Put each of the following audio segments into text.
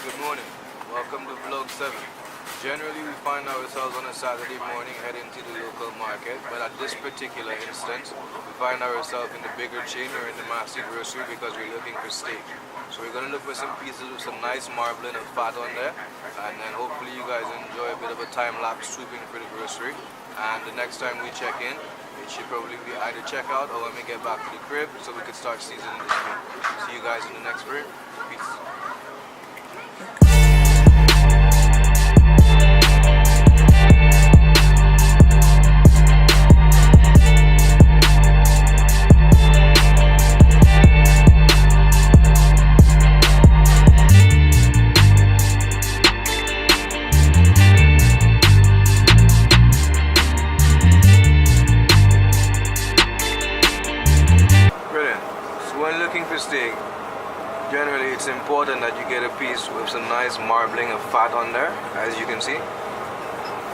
Good morning. Welcome to vlog 7. Generally we find ourselves on a Saturday morning heading to the local market, but at this particular instance we find ourselves in the bigger chain or in the massive grocery because we're looking for steak. So we're going to look for some pieces with some nice marbling of fat on there, and then hopefully you guys enjoy a bit of a time-lapse swooping for the grocery. And the next time we check in, it should probably be either checkout or when we get back to the crib so we can start seasoning this meat. See you guys in the next video. Peace. When looking for steak, generally it's important that you get a piece with some nice marbling of fat on there, as you can see.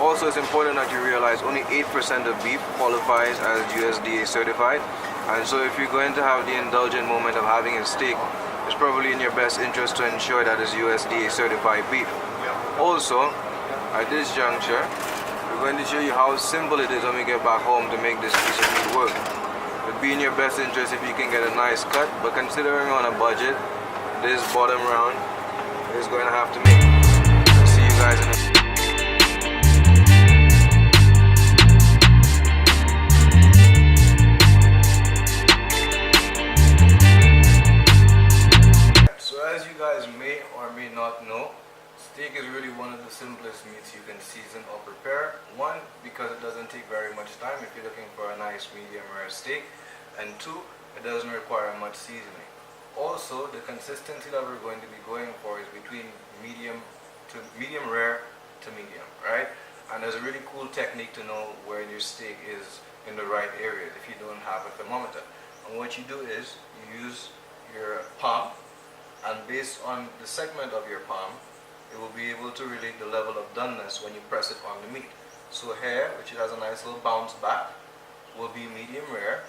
Also, it's important that you realize only 8% of beef qualifies as USDA certified, and so if you're going to have the indulgent moment of having a steak, it's probably in your best interest to ensure that it's USDA certified beef. Also, at this juncture, we're going to show you how simple it is when we get back home to make this piece of meat work. It would be in your best interest if you can get a nice cut, but considering on a budget, this bottom round is going to have to make. I'll see you guys in a So as you guys may or may not know, steak is really one of the simplest meats you can season or prepare. One, because it doesn't take very much time if you're looking for a nice medium rare steak, and two, it doesn't require much seasoning. Also, the consistency that we're going to be going for is between medium rare to medium, right? And there's a really cool technique to know where your steak is in the right area if you don't have a thermometer. And what you do is you use your palm, and based on the segment of your palm, it will be able to relate the level of doneness when you press it on the meat. So here, which has a nice little bounce back, will be medium rare.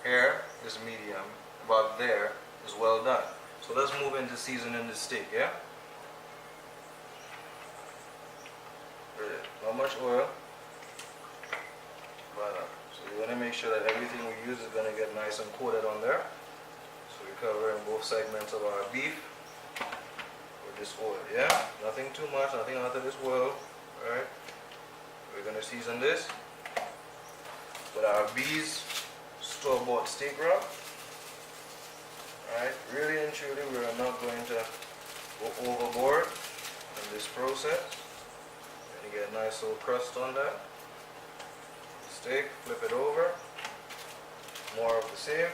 Here is medium. About there is well done. So let's move into seasoning the steak, yeah? Not much oil. So you want to make sure that everything we use is going to get nice and coated on there. So we're covering both segments of our beef with this oil, yeah? Nothing too much, nothing out of this oil, alright? We're going to season this with our B's store-bought steak rub. Alright, really and truly we are not going to go overboard in this process. And you get a nice little crust on that. Steak, flip it over. More of the same.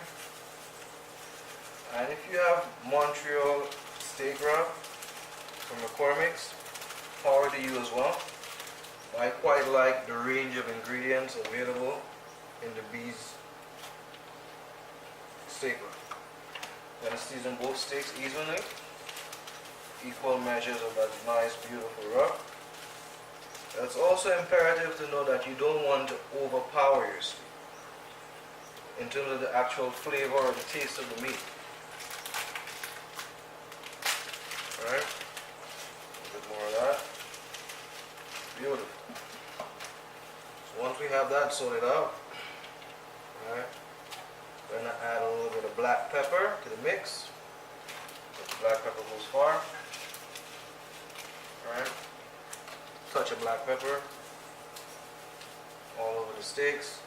And if you have Montreal steak rub from McCormick's, power to you as well. I quite like the range of ingredients available in the B's steak rub. I'm going to season both steaks evenly, equal measures of that nice beautiful rub. It's also imperative to know that you don't want to overpower your steak in terms of the actual flavor or the taste of the meat. Alright, a bit more of that. Beautiful. So once we have that sorted out, alright, we're going to add a little bit of black pepper to the mix. So the black pepper goes far. Alright. Touch of black pepper all over the steaks.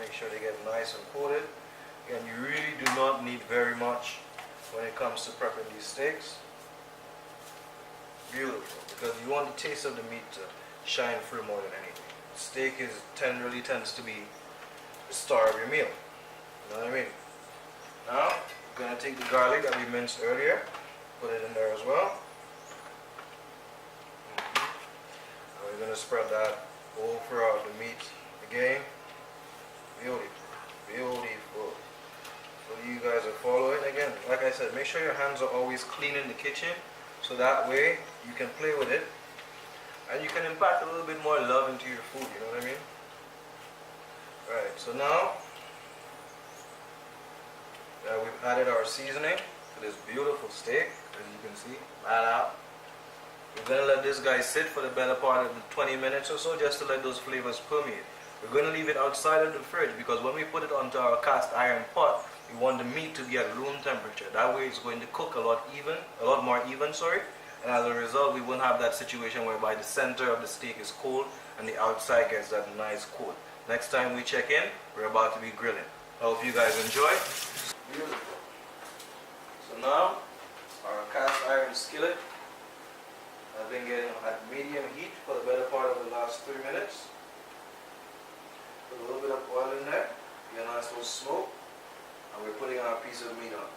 Make sure they get nice and coated. Again, you really do not need very much when it comes to prepping these steaks. Beautiful, because you want the taste of the meat to shine through more than anything. Steak really tends to be the star of your meal. You know what I mean? Now, we're going to take the garlic that we minced earlier, put it in there as well. And we're going to spread that all throughout the meat again. Beautiful. Beautiful. So you guys are following. Again, like I said, make sure your hands are always clean in the kitchen, so that way you can play with it and you can impact a little bit more love into your food, you know what I mean? Alright, so now we've added our seasoning to this beautiful steak, as you can see, right out. We're going to let this guy sit for the better part of the 20 minutes or so, just to let those flavors permeate. We're going to leave it outside of the fridge because when we put it onto our cast iron pot, we want the meat to be at room temperature. That way it's going to cook a lot more even, and as a result we won't have that situation whereby the center of the steak is cold and the outside gets that nice coat. Next time we check in, we're about to be grilling. I hope you guys enjoy. Beautiful. So now our cast iron skillet has been getting at medium heat for the better part of the last 3 minutes. Put a little bit of oil in there, get a nice little smoke, and we're putting our piece of meat on.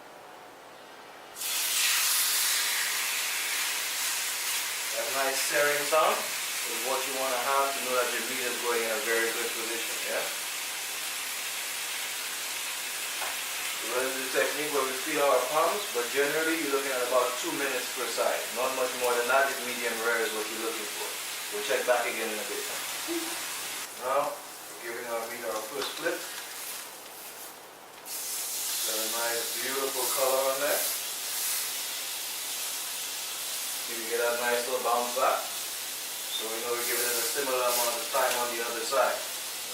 That nice searing sound is what you want to have to know that your meat is going in a very good position, yeah? So we're going to do the technique where we feel our palms, but generally you're looking at about 2 minutes per side. Not much more than that if medium rare is what you're looking for. We'll check back again in a bit. Now, we're giving our meat our first flip. Got a nice beautiful color on there. See, we get that nice little bounce back. So we know we're giving it a similar amount of time on the other side.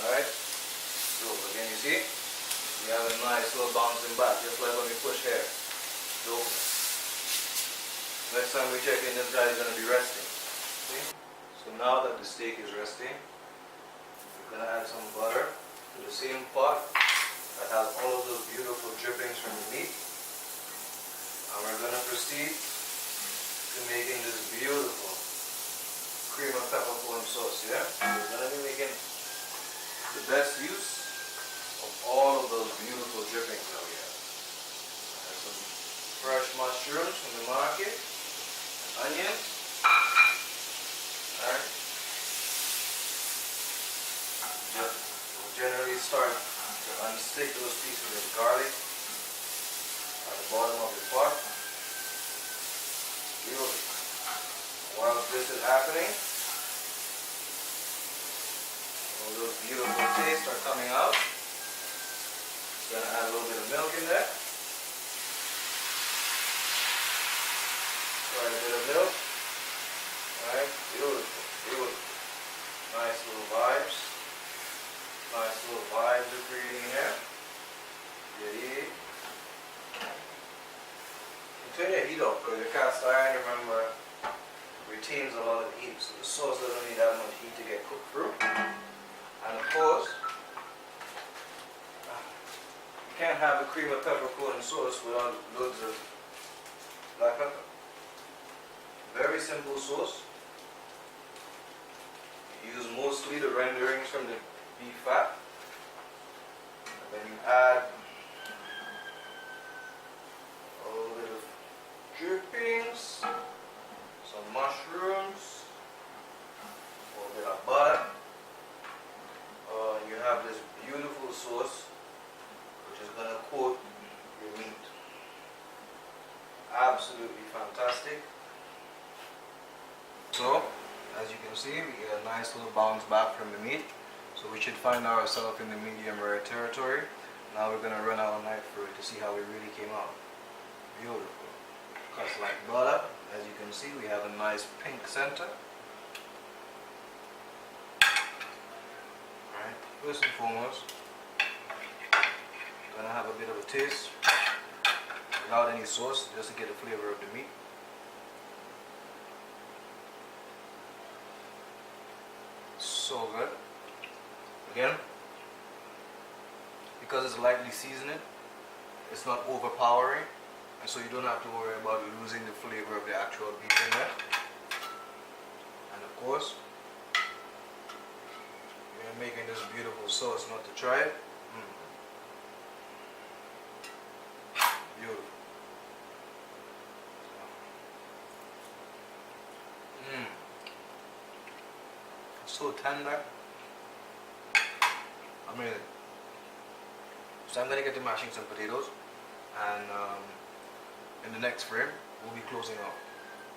Alright? So again, you see? We have a nice little bouncing back, just like when we push hair. So next time we check in, this guy is going to be resting. See? So now that the steak is resting, we're going to add some butter to the same pot that has all of those beautiful drippings from the meat. And we're going to proceed to making this beautiful cream of peppercorn sauce, yeah? We're going to be making the best use of all of those beautiful drippings that we have. There's some fresh mushrooms from the market, onions. Alright. We'll generally start to unstick those pieces of garlic at the bottom of the pot. Beautiful. While this is happening, all those beautiful tastes are coming out. Just gonna add a little bit of milk in there. Quite a bit of milk. Alright, beautiful, beautiful. Nice little vibes. Nice little vibes are creating here. Yeah. Turn your heat up because your cast iron, remember, retains a lot of heat, so the sauce doesn't need that much heat to get cooked through. And of course, you can't have a cream of peppercorn sauce without loads of black pepper. Very simple sauce. You use mostly the renderings from the beef fat. And then you add a little bit of drippings, some mushrooms, a little bit of butter. You have this beautiful sauce which is going to coat your meat. Absolutely fantastic. So, as you can see, we get a nice little bounce back from the meat. So we should find ourselves in the medium rare territory. Now we're going to run our knife through it to see how it really came out. Beautiful. Cuts like butter. As you can see, we have a nice pink center. Alright, first and foremost, I'm going to have a bit of a taste without any sauce, just to get the flavor of the meat. So good. Again, because it's lightly seasoned, it's not overpowering, and so you don't have to worry about losing the flavor of the actual beef in there. And of course, we're making this beautiful sauce not to try it. Beautiful. So tender. Amazing. So I'm going to get to mashing some potatoes, and in the next frame we'll be closing out.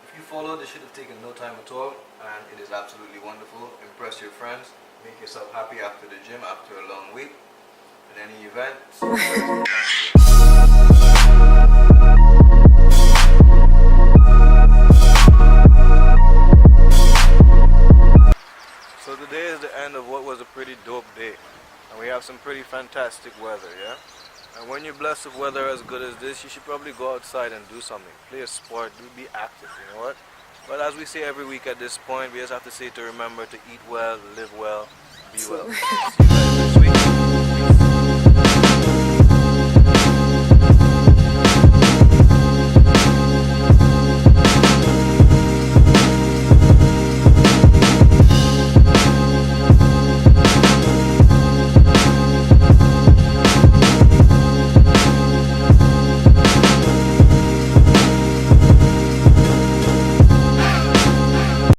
If you followed, this should have taken no time at all, and it is absolutely wonderful. Impress your friends, make yourself happy after the gym, after a long week, in any event. some pretty fantastic weather, yeah? And when you're blessed with weather as good as this, you should probably go outside and do something. Play a sport, be active, you know what? But as we say every week at this point, we just have to say to remember to eat well, live well, be well. See you guys next week.